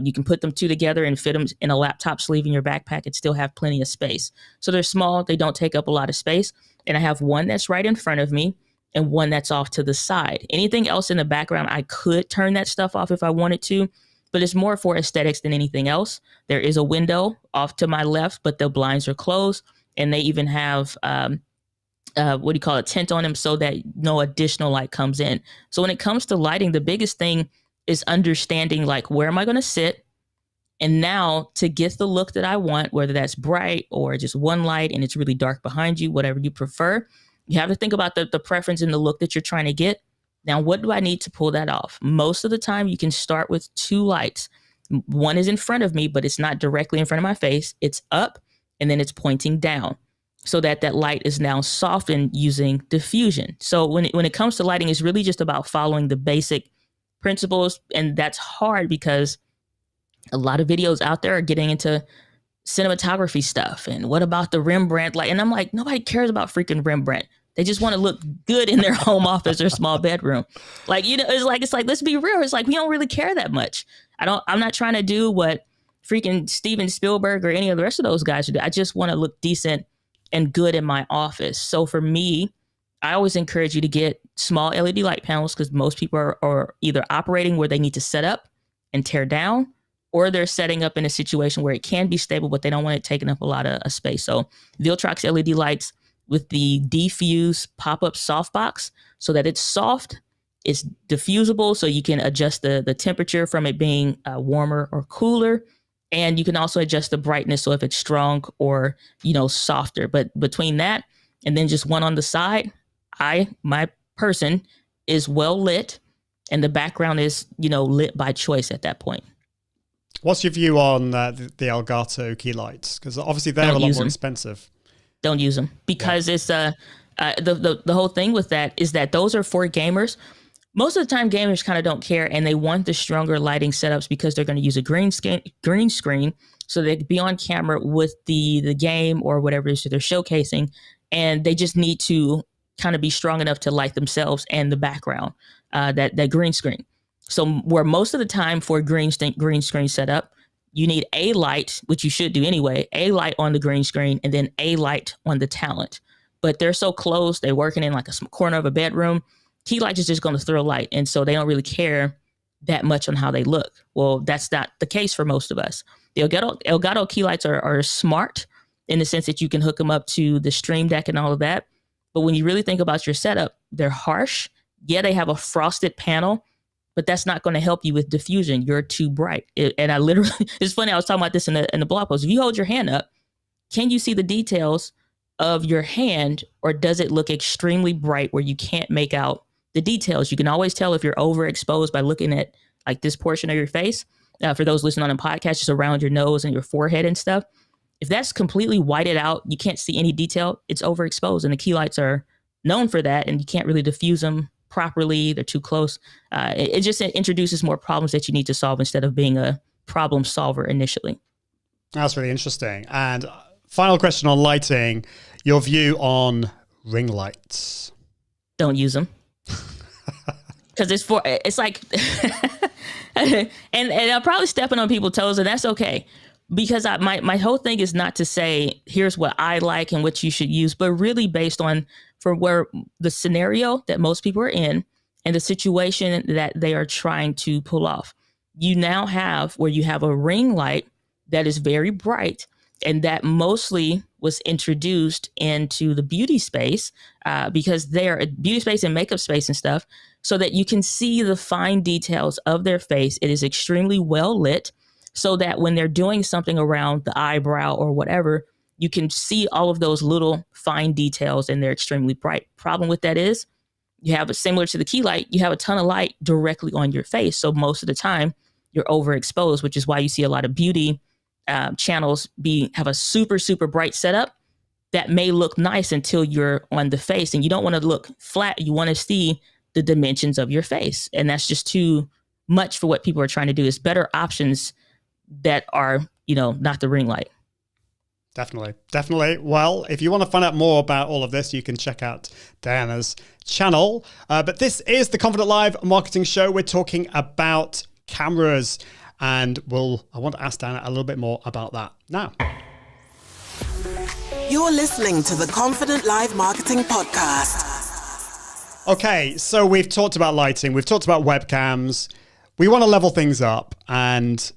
You can put them two together and fit them in a laptop sleeve in your backpack and still have plenty of space. So they're small, they don't take up a lot of space. And I have one that's right in front of me and one that's off to the side. Anything else in the background, I could turn that stuff off if I wanted to, but it's more for aesthetics than anything else. There is a window off to my left, but the blinds are closed, and they even have tint on them so that no additional light comes in. So when it comes to lighting, the biggest thing is understanding, like, where am I going to sit? And now to get the look that I want, whether that's bright or just one light and it's really dark behind you, whatever you prefer, you have to think about the preference in the look that you're trying to get. Now, what do I need to pull that off? Most of the time, you can start with two lights. One is in front of me, but it's not directly in front of my face. It's up, and then it's pointing down, so that light is now softened using diffusion. So when it comes to lighting, it's really just about following the basic principles, and that's hard because a lot of videos out there are getting into cinematography stuff. And what about the Rembrandt light? And I'm like, nobody cares about freaking Rembrandt. They just want to look good in their home office or small bedroom. Like, it's like, let's be real. It's like, we don't really care that much. I'm not trying to do what freaking Steven Spielberg or any of the rest of those guys do. I just want to look decent and good in my office. So for me, I always encourage you to get small LED light panels, because most people are either operating where they need to set up and tear down, or they're setting up in a situation where it can be stable, but they don't want it taking up a lot of space. So Viltrox LED lights with the diffuse pop-up softbox, so that it's soft, it's diffusible, so you can adjust the temperature from it being warmer or cooler. And you can also adjust the brightness, so if it's strong or, softer. But between that and then just one on the side, my person is well lit, and the background is, lit by choice at that point. What's your view on the Elgato key lights? Because obviously they're a lot more expensive. Don't use them, because it's The whole thing with that is that those are for gamers. Most of the time, gamers kind of don't care, and they want the stronger lighting setups because they're going to use a green screen, so they can be on camera with the game or whatever it is that they're showcasing, and they just need to kind of be strong enough to light themselves and the background, that green screen. So where most of the time for green screen setup, you need a light, which you should do anyway, a light on the green screen, and then a light on the talent. But they're so close, they're working in like a corner of a bedroom. Key light is just going to throw light. And so they don't really care that much on how they look. Well, that's not the case for most of us. The Elgato key lights are smart in the sense that you can hook them up to the Stream Deck and all of that. But when you really think about your setup, they're harsh. Yeah, they have a frosted panel, but that's not going to help you with diffusion. You're too bright. And I literally, it's funny, I was talking about this in the blog post. If you hold your hand up, can you see the details of your hand, or does it look extremely bright where you can't make out the details? You can always tell if you're overexposed by looking at like this portion of your face. For those listening on a podcast, just around your nose and your forehead and stuff. If that's completely whited out, you can't see any detail, it's overexposed. And the key lights are known for that, and you can't really diffuse them properly. They're too close. It just introduces more problems that you need to solve instead of being a problem solver initially. That's really interesting. And final question on lighting, your view on ring lights. Don't use them. Because it's like, and I'm probably stepping on people's toes, and that's okay. Because my whole thing is not to say, here's what I like and what you should use, but really based on for where the scenario that most people are in and the situation that they are trying to pull off. You now have where you have a ring light that is very bright, and that mostly was introduced into the beauty space because they're a beauty space and makeup space and stuff, so that you can see the fine details of their face. It is extremely well lit, so that when they're doing something around the eyebrow or whatever, you can see all of those little fine details, and they're extremely bright. Problem with that is you have similar to the key light, you have a ton of light directly on your face. So most of the time you're overexposed, which is why you see a lot of beauty channels have a super, super bright setup that may look nice until you're on the face, and you don't want to look flat. You want to see the dimensions of your face. And that's just too much for what people are trying to do. It's better options that are, not the ring light. Definitely. Well, if you want to find out more about all of this, you can check out Diana's channel. But this is the Confident Live Marketing Show. We're talking about cameras, and I want to ask Diana a little bit more about that now. You're listening to the Confident Live Marketing Podcast. Okay, so we've talked about lighting, we've talked about webcams. We want to level things up, and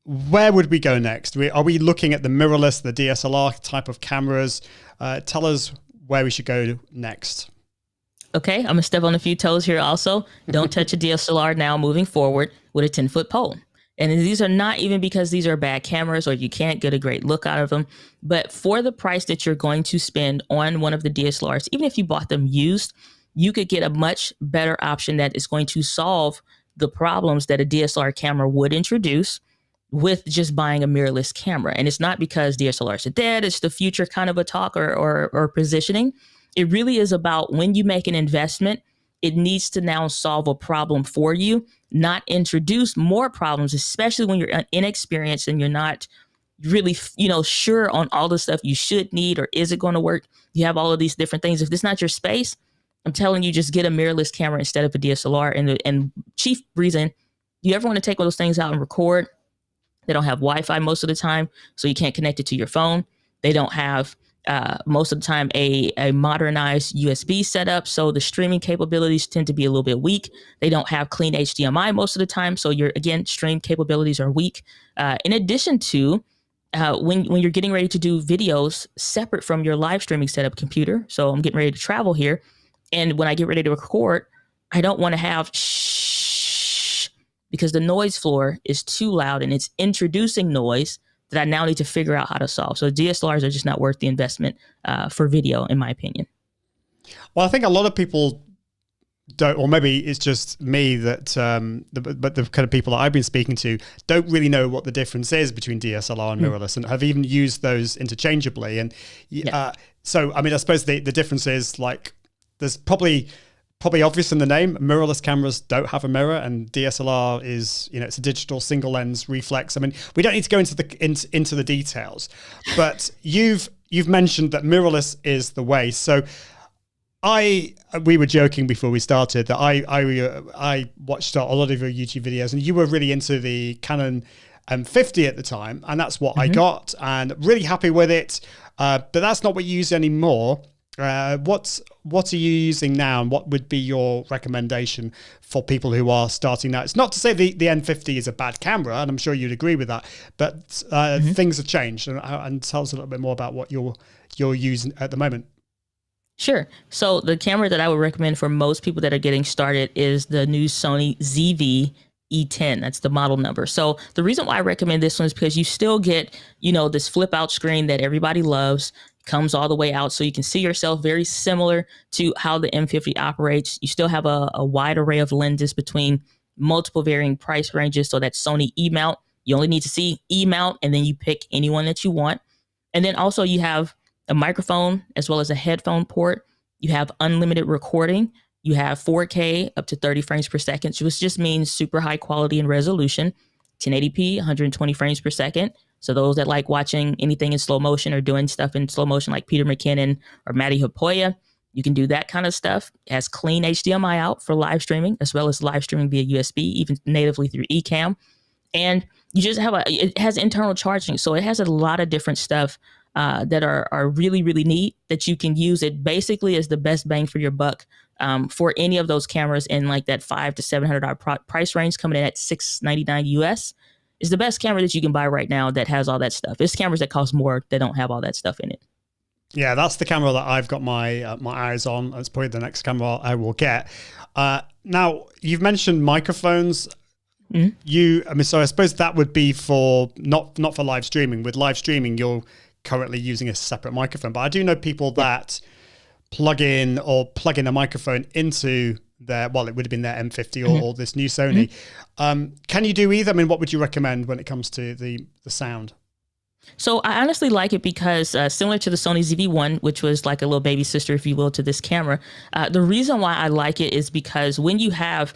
where would we go next? Are we looking at the mirrorless, the DSLR type of cameras? Tell us where we should go next. Okay, I'm going to step on a few toes here also. Don't touch a DSLR now moving forward with a 10-foot pole. And these are not even because these are bad cameras or you can't get a great look out of them, but for the price that you're going to spend on one of the DSLRs, even if you bought them used, you could get a much better option that is going to solve the problems that a DSLR camera would introduce with just buying a mirrorless camera. And it's not because DSLRs are dead, it's the future kind of a talk or positioning. It really is about when you make an investment, it needs to now solve a problem for you, not introduce more problems, especially when you're inexperienced and you're not really, sure on all the stuff you should need, or is it going to work? You have all of these different things. If this is not your space, I'm telling you, just get a mirrorless camera instead of a DSLR. And chief reason, you ever want to take one of those things out and record? They don't have Wi-Fi most of the time, so you can't connect it to your phone. They don't have most of the time a modernized USB setup, so the streaming capabilities tend to be a little bit weak. They don't have clean HDMI most of the time, so stream capabilities are weak. In addition to when you're getting ready to do videos separate from your live streaming setup computer, so I'm getting ready to travel here, and when I get ready to record, I don't want to have shh, because the noise floor is too loud and it's introducing noise that I now need to figure out how to solve. So DSLRs are just not worth the investment for video, in my opinion. Well, I think a lot of people don't, or maybe it's just me that, but the kind of people that I've been speaking to don't really know what the difference is between DSLR and mirrorless, and have even used those interchangeably. And So, I mean, I suppose the difference is like there's probably obvious in the name. Mirrorless cameras don't have a mirror, and DSLR is, it's a digital single lens reflex. I mean, we don't need to go into the details, but you've mentioned that mirrorless is the way. So we were joking before we started that I watched a lot of your YouTube videos, and you were really into the Canon M50 at the time, and that's what I got, and really happy with it. But that's not what you use anymore. What are you using now, and what would be your recommendation for people who are starting now? It's not to say the N50 is a bad camera, and I'm sure you'd agree with that, but things have changed, and tell us a little bit more about what you're using at the moment. Sure. So the camera that I would recommend for most people that are getting started is the new Sony ZV-E10. That's the model number. So the reason why I recommend this one is because you still get, this flip out screen that everybody loves, comes all the way out so you can see yourself, very similar to how the M50 operates. You still have a wide array of lenses between multiple varying price ranges. So that Sony E-mount, you only need to see E-mount, and then you pick anyone that you want. And then also you have a microphone as well as a headphone port. You have unlimited recording. You have 4K up to 30 frames per second, which just means super high quality and resolution, 1080p, 120 frames per second. So those that like watching anything in slow motion or doing stuff in slow motion like Peter McKinnon or Matty Hopoya, you can do that kind of stuff. It has clean HDMI out for live streaming, as well as live streaming via USB, even natively through Ecamm. And you just it has internal charging. So it has a lot of different stuff that are really, really neat that you can use. It basically is the best bang for your buck for any of those cameras in like that $500 to $700 price range, coming in at $699 US. Is the best camera that you can buy right now that has all that stuff. It's cameras that cost more that don't have all that stuff in it. Yeah, that's the camera that I've got my eyes on. That's probably the next camera I will get. Now, you've mentioned microphones. So I suppose that would be for not for live streaming. With live streaming, you're currently using a separate microphone. But I do know people that plug in a microphone into it would have been their M50 or this new Sony. Can you do either? I mean, what would you recommend when it comes to the sound? So I honestly like it because similar to the Sony ZV-1, which was like a little baby sister, if you will, to this camera, the reason why I like it is because when you have,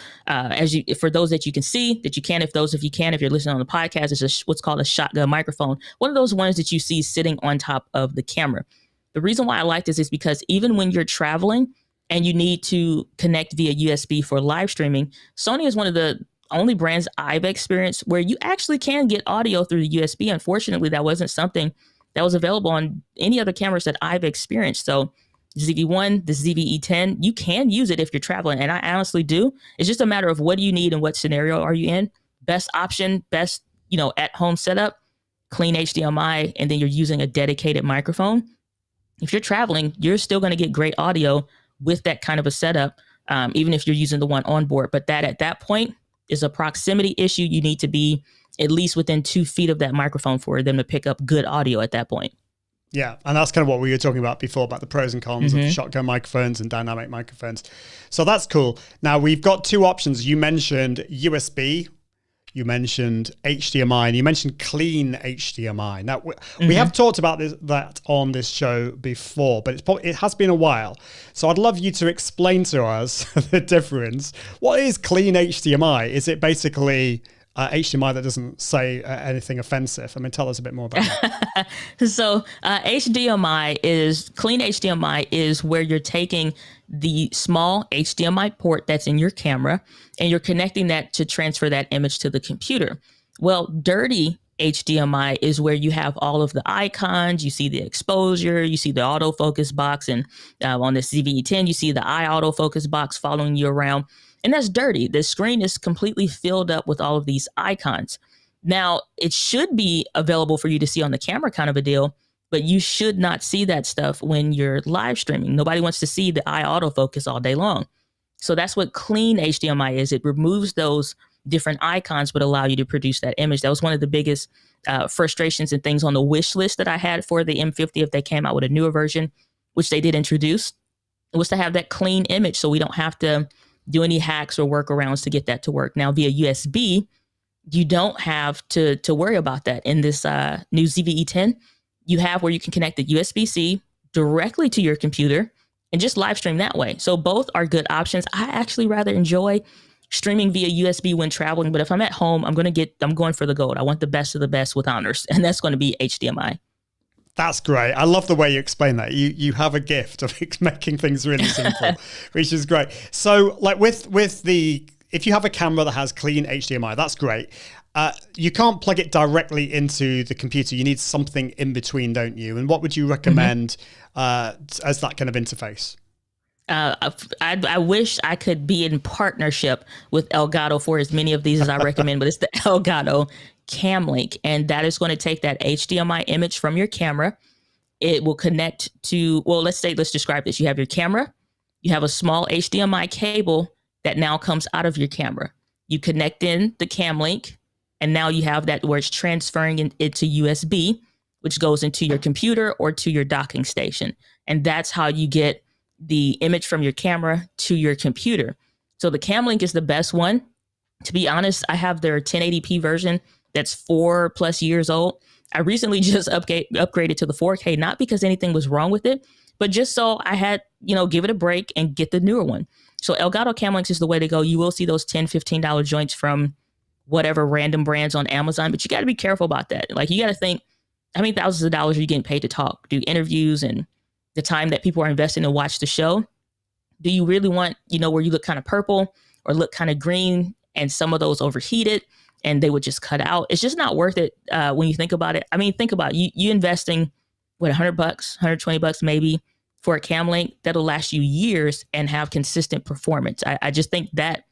for those that you can see, that you can, if you're listening on the podcast, it's what's called a shotgun microphone. One of those ones that you see sitting on top of the camera. The reason why I like this is because even when you're traveling and you need to connect via USB for live streaming, Sony is one of the only brands I've experienced where you actually can get audio through the USB. Unfortunately, that wasn't something that was available on any other cameras that I've experienced. So ZV-1, the ZV-E10, you can use it if you're traveling. And I honestly do. It's just a matter of what do you need and what scenario are you in. Best option, best, at home setup, clean HDMI, and then you're using a dedicated microphone. If you're traveling, you're still going to get great audio with that kind of a setup, even if you're using the one on board. But that at that point is a proximity issue. You need to be at least within 2 feet of that microphone for them to pick up good audio at that point. Yeah, and that's kind of what we were talking about before, about the pros and cons of shotgun microphones and dynamic microphones. So that's cool. Now, we've got 2 options. You mentioned USB, you mentioned HDMI, and you mentioned clean HDMI. Now, we have talked about that on this show before, but it has been a while. So I'd love you to explain to us the difference. What is clean HDMI? Is it basically HDMI that doesn't say anything offensive? I mean, tell us a bit more about that. So clean HDMI is where you're taking the small HDMI port that's in your camera and you're connecting that to transfer that image to the computer. Well, dirty HDMI is where you have all of the icons, you see the exposure, you see the autofocus box, and on the ZV-E10, you see the eye autofocus box following you around. And that's dirty. The screen is completely filled up with all of these icons. Now, it should be available for you to see on the camera kind of a deal, but you should not see that stuff when you're live streaming. Nobody wants to see the eye autofocus all day long. So that's what clean HDMI is. It removes those different icons, but allow you to produce that image. That was one of the biggest frustrations and things on the wish list that I had for the M50 if they came out with a newer version, which they did introduce, was to have that clean image so we don't have to do any hacks or workarounds to get that to work. Now, via USB, you don't have to worry about that. In this new ZV-E10, you have where you can connect the USB-C directly to your computer and just live stream that way. So both are good options. I actually rather enjoy streaming via USB when traveling, but if I'm at home, I'm going for the gold. I want the best of the best with honors, and that's going to be HDMI. That's great. I love the way you explain that. You have a gift of making things really simple, which is great. So like if you have a camera that has clean HDMI, that's great. You can't plug it directly into the computer. You need something in between, don't you? And what would you recommend as that kind of interface? I wish I could be in partnership with Elgato for as many of these as I recommend, but it's the Elgato Cam Link, and that is going to take that HDMI image from your camera. It will connect to, let's describe this. You have your camera, you have a small HDMI cable that now comes out of your camera. You connect in the Cam Link, and now you have that where it's transferring into USB, which goes into your computer or to your docking station. And that's how you get the image from your camera to your computer. So the Cam Link is the best one. To be honest, I have their 1080p version that's 4+ years old. I recently just upgraded to the 4K, not because anything was wrong with it, but just so I had, give it a break and get the newer one. So Elgato Cam Links is the way to go. You will see those $10, $15 joints from whatever random brands on Amazon, but you got to be careful about that. Like, you got to think, how many thousands of dollars are you getting paid to talk, do interviews, and the time that people are investing to watch the show? Do you really want, where you look kind of purple or look kind of green and some of those overheated and they would just cut out? It's just not worth it when you think about it. I mean, think about it. You investing, $100, $120 maybe for a Cam Link that'll last you years and have consistent performance. I just think that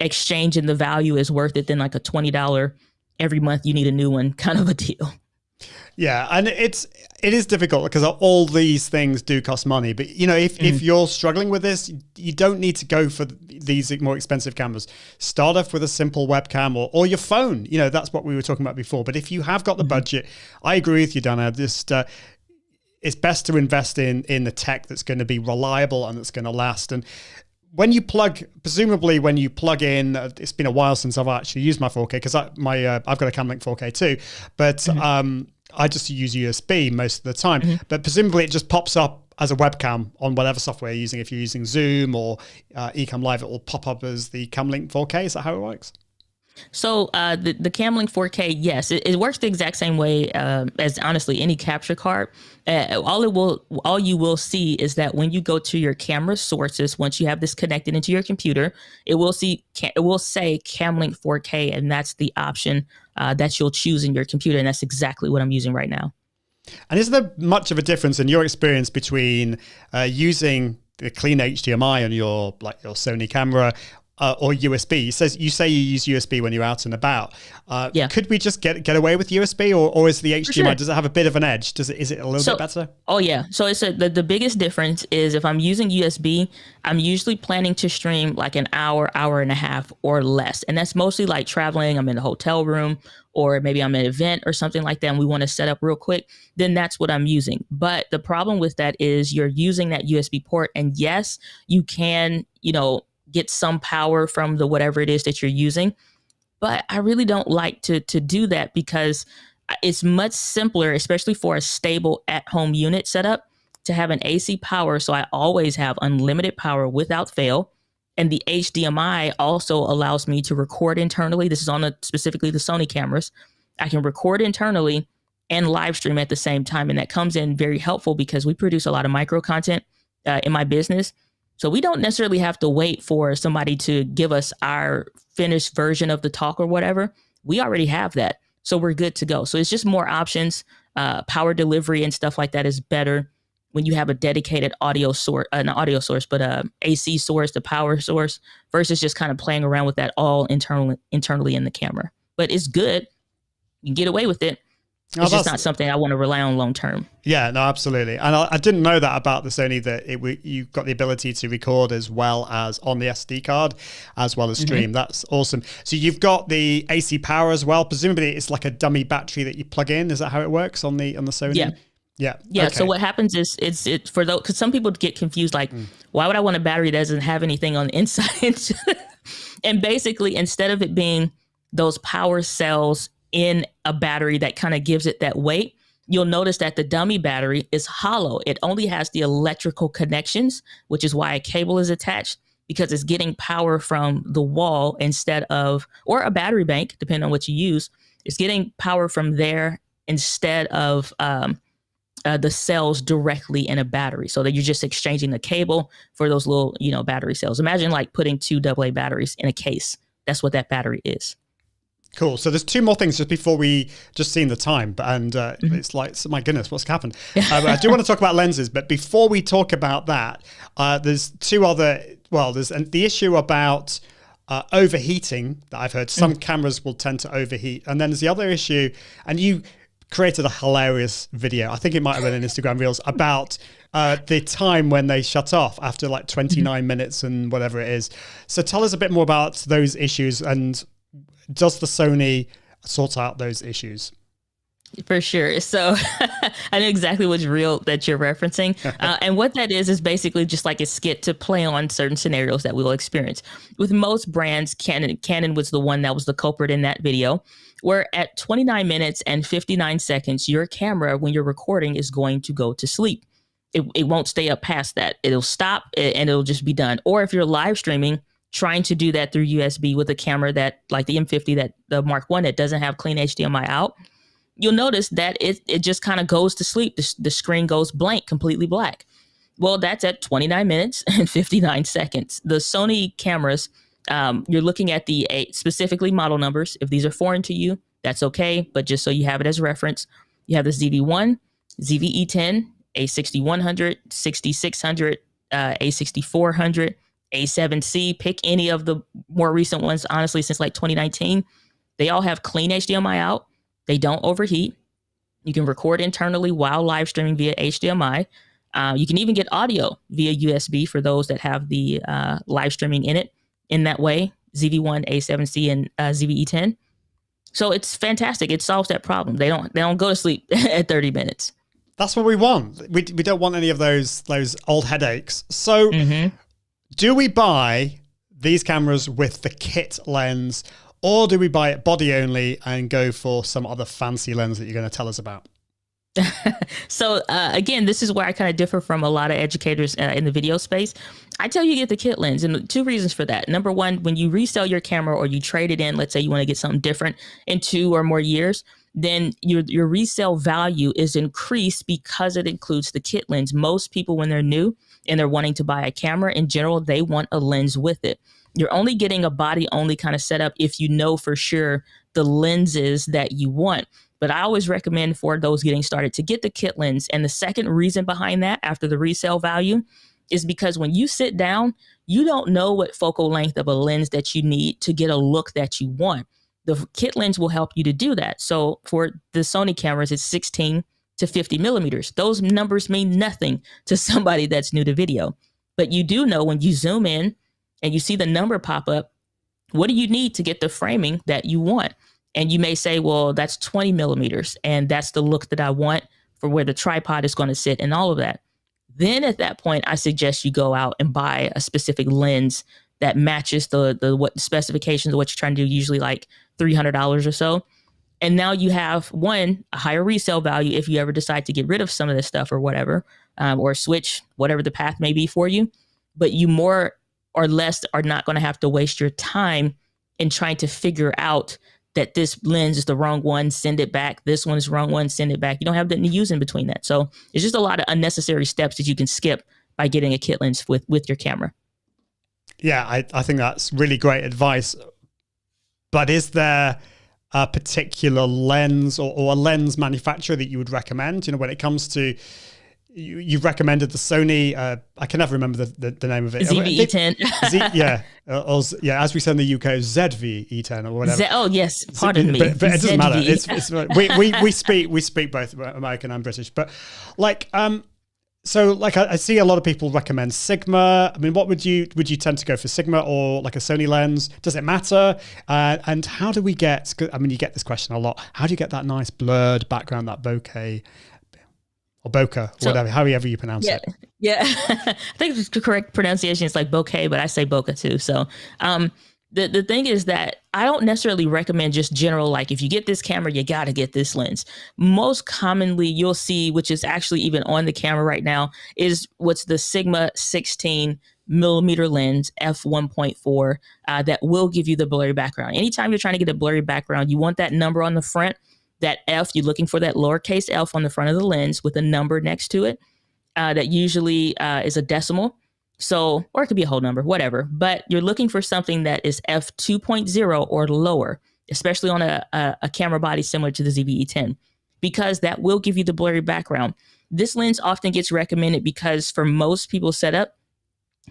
exchange in the value is worth it than like a $20 every month you need a new one kind of a deal. Yeah, and it is difficult because all these things do cost money. But if you're struggling with this, you don't need to go for these more expensive cameras. Start off with a simple webcam or your phone. That's what we were talking about before. But if you have got the budget, I agree with you, Dana. Just it's best to invest in the tech that's going to be reliable and that's going to last. And when you presumably when you plug in, it's been a while since I've actually used my 4K because I've got a Cam Link 4K too, but I just use USB most of the time. But presumably it just pops up as a webcam on whatever software you're using. If you're using Zoom or Ecamm Live, it will pop up as the Cam Link 4K. Is that how it works? So the Cam Link 4K, yes, it works the exact same way as honestly any capture card. All you will see is that when you go to your camera sources, once you have this connected into your computer, it will say Cam Link 4K, and that's the option that you'll choose in your computer, and that's exactly what I'm using right now. And is there much of a difference in your experience between using the clean HDMI on your Sony camera? Or USB. You say you use USB when you're out and about. Could we just get away with USB, or is the HDMI? Sure. Does it have a bit of an edge? Is it a little bit better? Oh yeah. So it's the biggest difference is if I'm using USB, I'm usually planning to stream like an hour and a half or less, and that's mostly like traveling. I'm in a hotel room, or maybe I'm at an event or something like that, and we want to set up real quick. Then that's what I'm using. But the problem with that is you're using that USB port, and yes, you can get some power from the whatever it is that you're using. But I really don't like to do that because it's much simpler, especially for a stable at-home unit setup, to have an AC power. So I always have unlimited power without fail. And the HDMI also allows me to record internally. This is on specifically the Sony cameras. I can record internally and live stream at the same time. And that comes in very helpful because we produce a lot of micro content in my business. So we don't necessarily have to wait for somebody to give us our finished version of the talk or whatever. We already have that. So we're good to go. So it's just more options. Power delivery and stuff like that is better when you have a dedicated audio source, but AC source, the power source, versus just kind of playing around with that all internally in the camera. But it's good. You can get away with it. It's just not something I want to rely on long term. Yeah, no, absolutely. And I didn't know that about the Sony, that you've got the ability to record as well as on the SD card, as well as stream. That's awesome. So you've got the AC power as well. Presumably it's like a dummy battery that you plug in. Is that how it works on the Sony? Yeah. Yeah. Yeah. Okay. So what happens is it's for those, because some people get confused, like, why would I want a battery that doesn't have anything on the inside? And basically, instead of it being those power cells in a battery that kind of gives it that weight, you'll notice that the dummy battery is hollow. It only has the electrical connections, which is why a cable is attached, because it's getting power from the wall instead of, or a battery bank, depending on what you use. It's getting power from there instead of the cells directly in a battery, so that you're just exchanging the cable for those little, battery cells. Imagine like putting two AA batteries in a case. That's what that battery is. Cool. So there's two more things just before we just seen the time, and it's like, my goodness, what's happened? I do want to talk about lenses, but before we talk about that, there's two other. Well, there's the issue about overheating that I've heard. Some cameras will tend to overheat, and then there's the other issue, and you created a hilarious video. I think it might have been in Instagram Reels about the time when they shut off after like 29 minutes and whatever it is. So tell us a bit more about those issues, and does the Sony sort out those issues? For sure. So I know exactly which reel that you're referencing. And what that is basically just like a skit to play on certain scenarios that we will experience. With most brands, Canon was the one that was the culprit in that video, where at 29 minutes and 59 seconds, your camera, when you're recording, is going to go to sleep. It won't stay up past that. It'll stop and it'll just be done. Or if you're live streaming, trying to do that through USB with a camera that, like the M50, that the Mark I, that doesn't have clean HDMI out, you'll notice that it just kind of goes to sleep. The screen goes blank, completely black. Well, that's at 29 minutes and 59 seconds. The Sony cameras, you're looking at the specifically model numbers. If these are foreign to you, that's okay. But just so you have it as reference, you have the ZV-1, ZV-E10, A6100, 6600, A6400, A7C. Pick any of the more recent ones, honestly, since like 2019. They all have clean HDMI out. They don't overheat. You can record internally while live streaming via HDMI. You can even get audio via USB for those that have the live streaming in it in that way. ZV-1, A7C, and ZV-E10. So it's fantastic. It solves that problem. They don't go to sleep at 30 minutes. That's what we want. We don't want any of those old headaches. So do we buy these cameras with the kit lens, or do we buy it body only and go for some other fancy lens that you're going to tell us about? So again, this is where I kind of differ from a lot of educators in the video space. I tell you get the kit lens, and two reasons for that. Number one, when you resell your camera or you trade it in, let's say you want to get something different in 2 or more years, then your resale value is increased because it includes the kit lens. Most people, when they're new and they're wanting to buy a camera in general, they want a lens with it. You're only getting a body only kind of setup if you know for sure the lenses that you want. But I always recommend for those getting started to get the kit lens. And the second reason behind that, after the resale value, is because when you sit down, you don't know what focal length of a lens that you need to get a look that you want. The kit lens will help you to do that. So for the Sony cameras, it's 16 to 50 millimeters. Those numbers mean nothing to somebody that's new to video. But you do know when you zoom in and you see the number pop up, what do you need to get the framing that you want? And you may say, well, that's 20 millimeters, and that's the look that I want for where the tripod is going to sit and all of that. Then at that point, I suggest you go out and buy a specific lens that matches the what specifications of what you're trying to do, usually like $300 or so. And now you have, one, a higher resale value if you ever decide to get rid of some of this stuff or whatever, or switch, whatever the path may be for you. But you more or less are not going to have to waste your time in trying to figure out that this lens is the wrong one, send it back. This one is the wrong one, send it back. You don't have to use in between that. So it's just a lot of unnecessary steps that you can skip by getting a kit lens with your camera. Yeah, I think that's really great advice. But is there a particular lens or a lens manufacturer that you would recommend? You know, when it comes to, you've recommended the Sony, I can never remember the name of it. ZV-E10. Yeah, as we say in the UK, ZV-E10 or whatever. Oh yes, pardon me. But it doesn't matter. We speak both American and British. But like, so like I see a lot of people recommend Sigma. I mean, what would you tend to go for, Sigma or like a Sony lens? Does it matter? And how do we get? I mean, you get this question a lot. How do you get that nice blurred background, that bokeh? Or bokeh, whatever, however you pronounce it. Yeah, I think the correct pronunciation is like bokeh, but I say bokeh too. So The thing is that I don't necessarily recommend just general, like if you get this camera, you got to get this lens. Most commonly you'll see, which is actually even on the camera right now, is what's the Sigma 16 millimeter lens f1.4 that will give you the blurry background. Anytime you're trying to get a blurry background, you want that number on the front, that F, you're looking for that lowercase f on the front of the lens with a number next to it. That usually is a decimal. So, or it could be a whole number, whatever. But you're looking for something that is f2.0 or lower, especially on a camera body similar to the ZV-E10, because that will give you the blurry background. This lens often gets recommended because for most people's setup,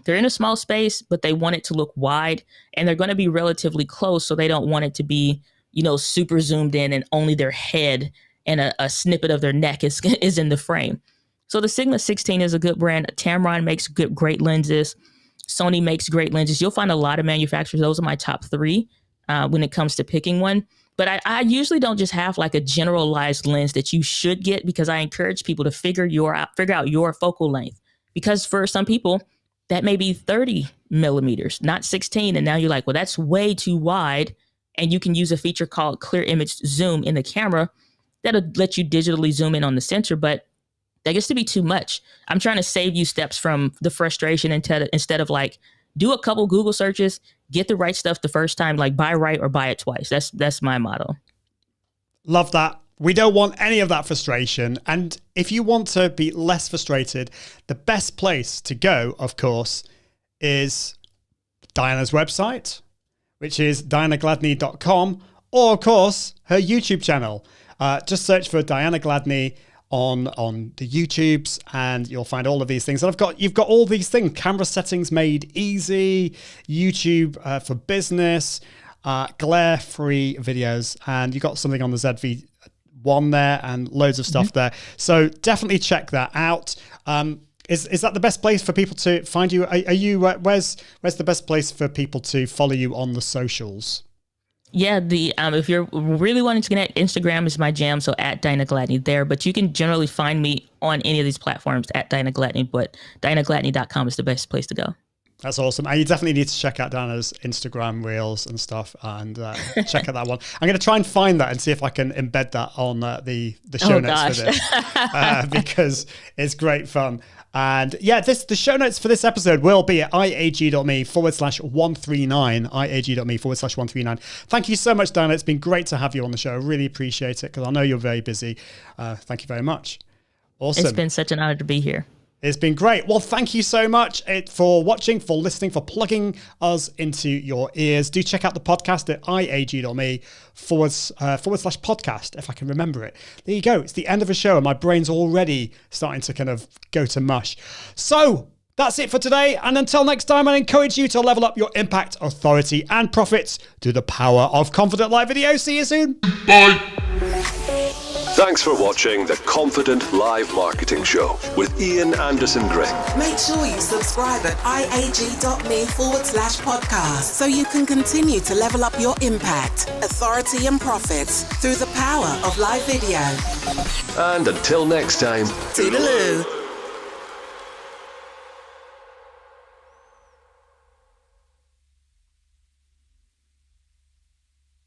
they're in a small space, but they want it to look wide, and they're going to be relatively close, so they don't want it to be, super zoomed in and only their head and a snippet of their neck is in the frame. So the Sigma 16 is a good brand. Tamron makes great lenses. Sony makes great lenses. You'll find a lot of manufacturers. Those are my top three when it comes to picking one. But I usually don't just have like a generalized lens that you should get, because I encourage people to figure out your focal length. Because for some people, that may be 30 millimeters, not 16. And now you're like, well, that's way too wide. And you can use a feature called clear image zoom in the camera that'll let you digitally zoom in on the sensor. But that gets to be too much. I'm trying to save you steps from the frustration instead of like, do a couple Google searches, get the right stuff the first time, like buy right or buy it twice. That's my motto. Love that. We don't want any of that frustration. And if you want to be less frustrated, the best place to go, of course, is Diana's website, which is dianagladney.com, or of course, her YouTube channel. Just search for Diana Gladney on the YouTubes, and you'll find all of these things. And you've got all these things: camera settings made easy, YouTube for business, glare-free videos, and you've got something on the ZV-1 there, and loads of stuff there. So definitely check that out. Is that the best place for people to find you? Are you where's the best place for people to follow you on the socials? Yeah, if you're really wanting to connect, Instagram is my jam, so at Diana Gladney there. But you can generally find me on any of these platforms at Diana Gladney, but dianagladney.com is the best place to go. That's awesome. And you definitely need to check out Diana's Instagram reels and stuff, and check out that one. I'm going to try and find that and see if I can embed that on the show notes for this, because it's great fun. And yeah, the show notes for this episode will be at iag.me/139, iag.me/139. Thank you so much, Diana. It's been great to have you on the show. I really appreciate it, because I know you're very busy. Thank you very much. Awesome. It's been such an honor to be here. It's been great. Well, thank you so much for watching, for listening, for plugging us into your ears. Do check out the podcast at iag.me/podcast, if I can remember it. There you go. It's the end of a show, and my brain's already starting to kind of go to mush. So that's it for today. And until next time, I encourage you to level up your impact, authority, and profits through the power of confident live video. See you soon. Bye. Thanks for watching the Confident Live Marketing Show with Ian Anderson Gray. Make sure you subscribe at iag.me/podcast so you can continue to level up your impact, authority, and profits through the power of live video. And until next time, Toodaloo.